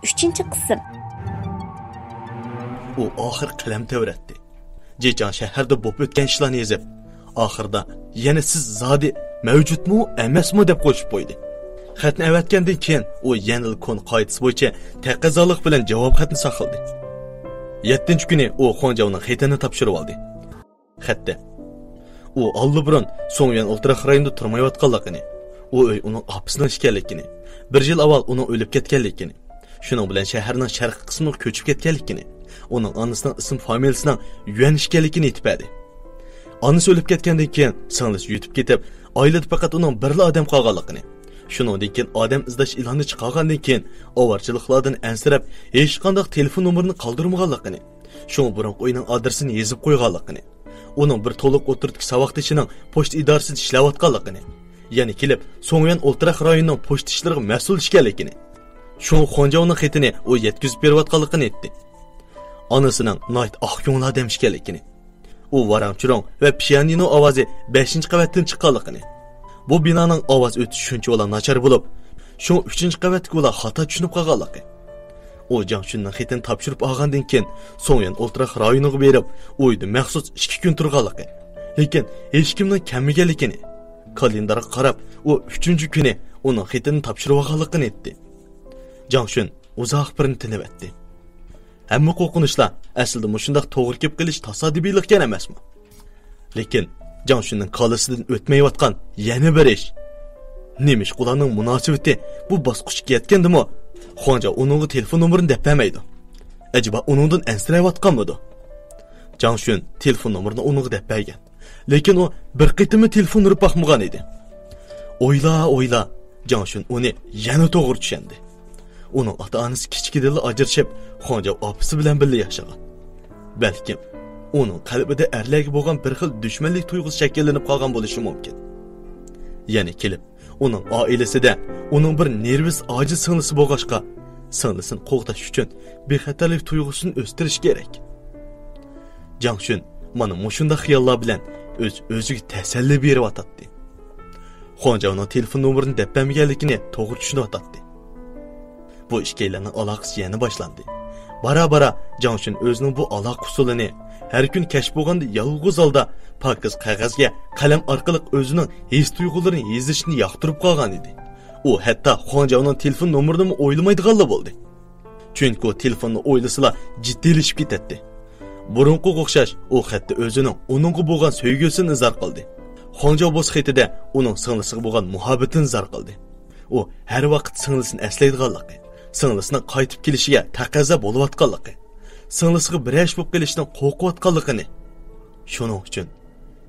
3-qism. U oxir qalam tevratdi. Jechan shaharda bo'lib o'tgan ishlarni yozib, oxirda yana siz zodi mavjudmi, emasmi deb qo'shib qo'ydi. Xatni avatgandan keyin u yanil kon qoidasi bo'yicha taqozolik bilan javob xatni saqladi. 7-kuni u Xonjavning xatini topshirib oldi. Xatda u allburun Songyuan o'ltiraq rayonida turmayotganligini, u uy uning opasining ekanligini, 1 yil avval uning o'lib ketganligini, shuning bilan shaharning sharqiy qismiga ko'chib ketganligini, uning onasining ism familiyasining Yuan ekanligini aytib berdi. Onasi o'lib ketgandan keyin singlisi yutib ketib, oilada faqat uning birla odam qolganligini, shuningdek keyin odam izlash e'loni chiqargandan keyin ovarchiliklardan ansirab, hech qanday telefon nomerini qoldirmaganligini, shuning bilan uyning adresini yozib qo'yganligini, uning bir to'liq o'tirtki saboqdishining pochta idorasida ishlayotganligini, ya'ni kelib Songyuan o'ltiraq rayonining pochta ishlariga mas'ul ekanligini, shu Xonjavning xatini u yetkazib berayotganligini aytdi. Onasining Night Oqyongla odam ekanligini, u varamchirong va pianino ovozi 5-qavatdan chiqqanligini, bu binoning ovoz o'tishi shuncha o'la nachar bo'lib, shu 3-qavatga ular xato tushunib qolganligi. U Jangshunning xatini topshirib olgandan keyin Songyuan o'ltiraq rayoniga berib, uyda maxsus 2 kun turganligi, lekin hech kimning kelmaganligini, kalendarga qarab, u 3-kuni uning xatini topshirib olganligini aytdi. Jangshun uzoq birini tinib etdi. Hamma qo'rqinishlar aslida mushundaq to'g'ri kelib qilish tasodibiylikkan emasmi? Lekin Jangshunning qalasidan o'tmayotgan yana bir ish. Nemish ularning munosabati bu bosqichga yetgandimi? Xonja uningga telefon nomerini deb bermaydi. Acaba uningdan ansirayotganmidi? Jangshun telefon nomerini uningga deb bergan. Lekin u bir qitimli telefon urib baxmagan edi. O'yla, Jangshun uni yana to'g'ri tushundi. Uning ota-onasi kichkidagi ajrashib, Xonja opasi bilan birga yashagan. Balkim uning qalbida erlarga bo'lgan bir xil dushmanlik tuyg'usi shakllanib qolgan bo'lishi mumkin. Ya'ni kelib, uning oilasida uning bir nervus ojiz singlisi bo'lg'ashqa, singlisini qo'g'dash uchun bexatarlik tuyg'usini o'stirish kerak. Jangshun mana mushunda xiyollar bilan o'ziga tasalli beryotdi. Xonjaning telefon nomerini deb bermaganligini to'g'ri tushunyotdi. Bu ikkilarning aloqasi yana boshlandi. Bara Jangshun o'zining bu aloqa usulini har kun kashf bo'lganda yolg'iz holda pokiz qog'ozga qalam orqali o'zining his tuyg'ularini yozishni yoqtirib qolgan edi. U hatto Xonjaning telefon nomerini o'ylamaydiganlar bo'ldi. Chunki u telefonni o'ylasala jiddiylashib ketdi. Burunqi o'xshash u xatda o'zining uningga bo'lgan sevgisini izhor qildi. Xonja bo'z xatida uning singlisiga bo'lgan muhabbatini izhor qildi. U har vaqt singlisini eslaydiganligi, singlisining qaytib kelishiga taqozo bo'layotganligi, singlisiga birash bo'lib kelishdan qo'rqayotganligini, shuning uchun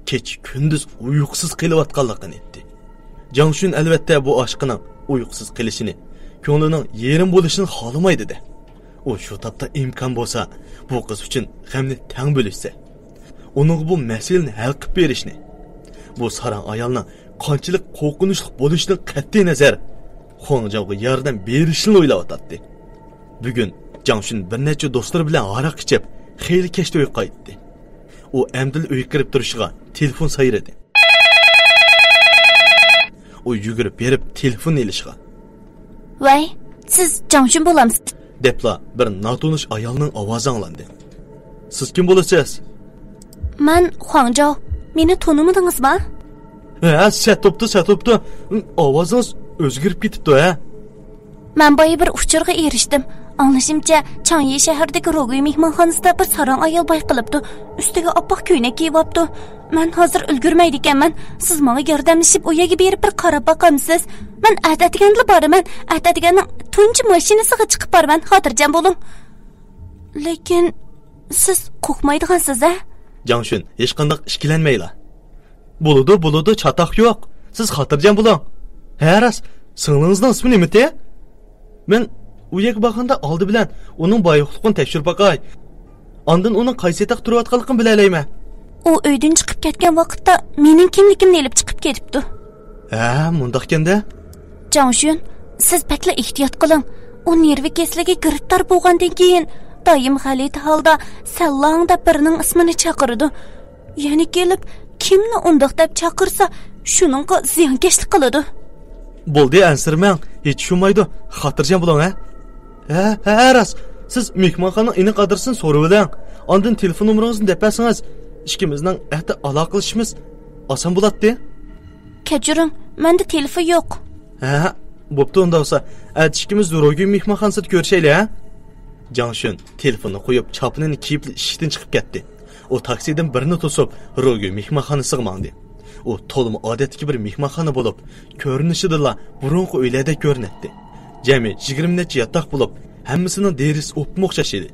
kech kunduz uyqusiz qilayotganligini aytdi. Jangshun albatta bu oshqining uyqusiz qilishini, ko'nglining yerim bo'lishini xohlamaydi-da. U shu topda imkon bo'lsa, bu qiz uchun g'amni tang bo'lishsa, uning bu masalani hal qilib berishni, bu sarang ayolning qanchalik qo'rqinchli bo'lishidan qat'iy nazar Xonjavga yordam berishni o'ylayotdi. Bugun Jangshun bir necha do'stlar bilan aroq ichib, xeyli kechda uyga qaytdi. U amdil uyga kirib turishiga telefon sayradi. U yugurib berib telefon elishga. "Voy, siz Jangshun bo'lamsiz?" debla bir notunish ayolning ovozi anglandi. "Siz kim bo'lasiz?" "Men Xonjav. Meni tonimadingizmi?" "Ha, satopdi. Ovozingiz o'zgarib ketibdi-a?" "Men boya bir uchurga erishdim. Anglashimcha, Changyi shahridagi Rogoy mehmonxonasida bir sarang ayol bayqilibdi. Ustiga oppoq ko'ylak kiyibdi. Men hozir ulgurmaydi ekanman. Siz menga yordamlashib u yerga berib bir qarab boqamsiz. Men atadiganlar boraman. Atadiganning tunji mashinasiga chiqib boraman. Xotirjam bo'ling." "Lekin siz qo'rqmaydigansiz-a?" Jangshun hech qanday ishkilanmaylar. Bo'ladi, chatoq yo'q. Siz xotirjam bo'ling. Ha, ras, singlingizning ismi nima-te? Men u yerga borganda oldi bilan uning boyliqligini tekshirib boqay. Ondan uning qaysi yerda turayotganligini bilalayman. U uydan chiqib ketgan vaqtda mening kimligimni elib chiqib ketibdi. Ha, mundaq ekanda? Jangshun, siz bakla ehtiyot qiling. U nervi kesligiga giriftor bo'lgandan keyin doim g'alit holda Sallang deb birining ismini chaqirdi. Ya'ni kelib kimni undoq deb chaqirsa, shuningga ziyonkashlik qiladi. Bo'ldi, ansirmang. Hech tushunmaydi. Xotirjam bo'ling, ha? Ha, ras. Siz mehmonxona ini qadırsin soruvilang. Ondan telefon numarangizni depasangiz, ikkimizning ahda aloqalashishimiz oson bo'ladi. Kechiring, menda telefon yo'q. Ha, bo'pti unda bo'lsa, ikkimiz Ro'goy mehmonxonasida ko'rishaylik, ha? Jangshun telefonni qo'yib, chopinini kiyib ishdan chiqib ketdi. O taksidan birini to'sib, Ro'goy mehmonxonasiga mangdi. O to'liq odatdagi bir mehmonxona bo'lib, ko'rinishida burunqi uylarda ko'rinadi. Jami 20 necha yotoq bo'lib, hammasining derisi o'pma o'xshash edi.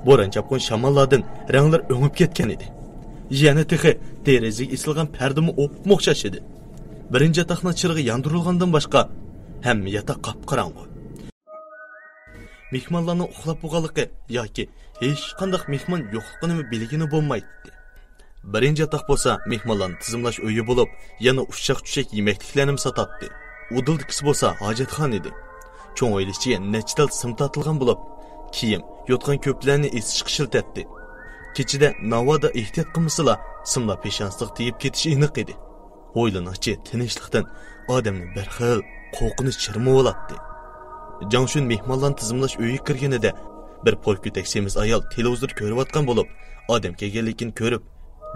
Bo'ron chapqon shamollardan ranglar o'ngib ketgan edi. Yana texi derazaga isilgan pardami o'pma o'xshash edi. Birinchi yotoqning chirig'i yondirilgandan boshqa hamma yotoq qop-qorong'u. Mehmonlarning uxlab bo'lganligi yoki hech qanday mehmon yo'qligini bilgani bo'lmaydi. Birinchi yotoq bo'lsa, mehmonlarni tizimlash uyi bo'lib, yana ushshaq-tushak yemekliklarni sotadi. Udildikisi bo'lsa, hojatxona edi. Cho'ng o'ylishiga nechtal sim tortilgan bo'lib, kiyim, yotgan ko'plarni esi chiqishiltadi. Kechida navoda ehtiyot qilmasala, simlar peshonsiq tegib ketishi aniq edi. O'ylanachi tinchlikdan odamni bir xil qo'rqinish chirmib oladi. Jangshun mehmonlarni tizimlash uyiga kirganida bir polkutak semiz ayol televizor ko'rayotgan bo'lib, odam kelganligini ko'rib,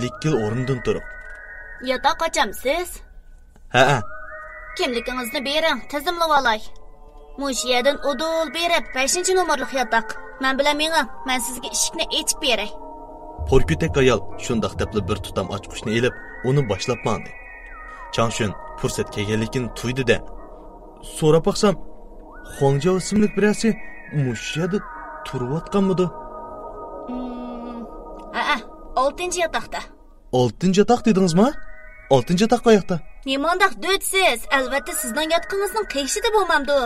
likkil o'rnidan turib, "Yotoq ochamsiz?" "Ha. Kimligingizni bering, tizimlab olay. Mush yerdan udul berib 5 nomerlik yotoq. Men bilan menging, men sizga eshikni ochib beray." Polkutak ayol shundoq debli bir tutam ochqushni elib, uni boshlab mandi. Jangshun fursat kelganligini tuydi-da, so'rab baqsam, Xongja ismli birasi mush yerda turayotganmidi? 6-chi yotoqda. 6-chi yotoq dedingizmi? 6-chi yotoq qayoqda? Nimandaq dötsiz? Albatta sizning yotqingizning qiyshida bo'lmamdi.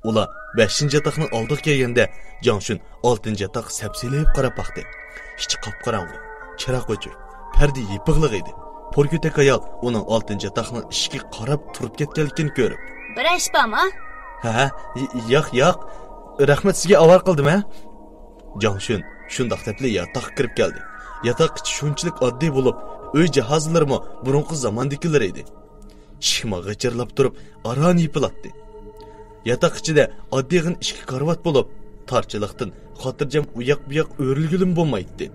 Ular 5-chi yotoqning oldiga kelganda, Jangshun 6-chi yotoq sapsilib qarab baqdi. Ichi qop-qorong'u, chiroq o'chib, parda yipiqliq edi. Polkutak ayol uning 6-chi yotoqning ishiga qarab turib ketganligini ko'rib, "Bir ish bormi?" "Ha, yo'q. Rahmat sizga avor qildim-a?" Jangshun shundoq debli yotoqqa kirib keldi. Yotoq ichi shunchalik oddiy bo'lib, uy jihozlarimi burunqi zamondagilar edi. Shima g'ijirlab turib, aron yipilatdi. Yotoq ichida oddiyg'in ikki karvat bo'lib, tarchilikdan xotirjam uyoq-buyoq o'rilgilim bo'lmaydi.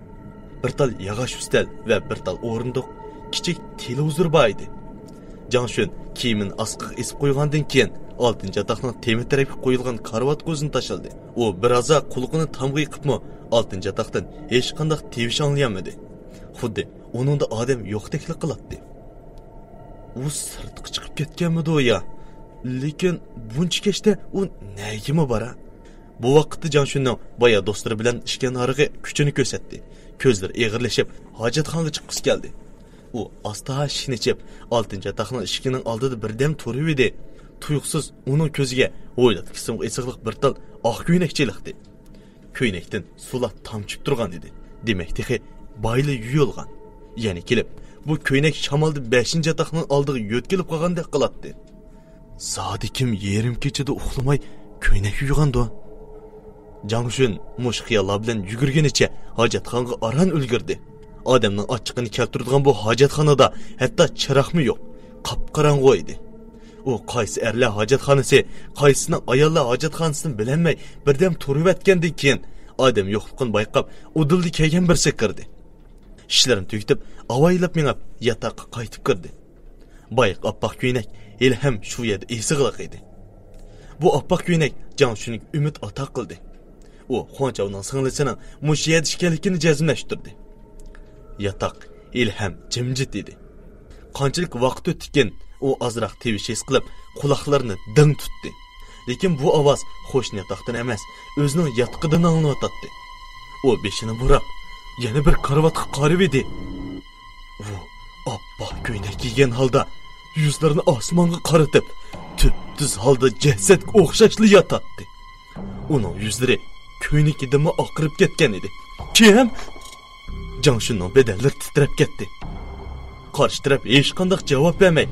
Bir tal yog'och ustal va bir tal o'rindiq, kichik televizor bor edi. Jangshun kiyimini asqiga esib qo'ygandan keyin 6-chi yotoqning temi tarafga qo'yilgan karvat ko'zini tashildi. U biroza qulqini tamg'i qilibmi 6-chi yotoqdan hech qanday tevish anglayolmadi. Xuddi uningda odam yo'qdeklik qiladi. U sirtqa chiqib ketganmidi o ya? Lekin buncha kechda u nagimi bora? Bu vaqtda Jangshunning boya do'stlari bilan ishga narig'i kuchini ko'rsatdi. Ko'zlari eg'irlashib, hojatxonaga chiqqisi keldi. U asta shinichib 6-chi yotoqning ishigining oldida birdam turib edi. Tuyuqsiz uning ko'ziga o'ylab qismga esiqliq bir tal oq ko'ynak cheliqdi. Ko'ynakdan sular tamchib turgan edi. Demakki, bayli yuyilgan. Ya'ni kelib, bu ko'ynak shamolda 5-chi yotoqning oldiga yo'tkilib qolgandek qiladi. Soat kim yerim kechada uxlamay ko'ynak yuygandi. Jangshun mush xiyollar bilan yugurganicha hojatxonaga aran ulgurdi. Odamning ochiqini keltiradigan bu hojatxonada hatto chiroqmi yo'q, qop-qorong'u edi. U qaysi erlar hojatxonasi, qaysini ayollar hojatxonasini bilmay birdam turib o'tgandan keyin odam yo'qligini bayqab, udildi kelgan birsi kirdi. Ishlarini tugitib, avaylab mengab yotoqqa qaytib kirdi. Bayq oppoq ko'ynak ilham shu yerda esig'liq edi. Bu oppoq ko'ynak Jangshunning umid ata qildi. U Xongchavning singlisining mush yerda ishkanligini jazmlashtirdi. Yotoq ilham jimjit edi. Qanchalik vaqt o'tgan, u azroq tevish his qilib, quloqlarini ding tutdi. Lekin bu ovoz qo'shni yotoqdan emas, o'zining yotqidan anglayotdi. U beshini burab, yana bir karvatga qarab edi. U oppoq ko'ynak kiygan holda yuzlarini osmonga qaratib, tüp-tüz holda jasadga o'xshashli yotadi. Uning yuzlari ko'ynikidan oqirib ketgan edi. Kim? Jangshunning bedallari titrab ketdi. Qarshi taraf hech qanday javob bermay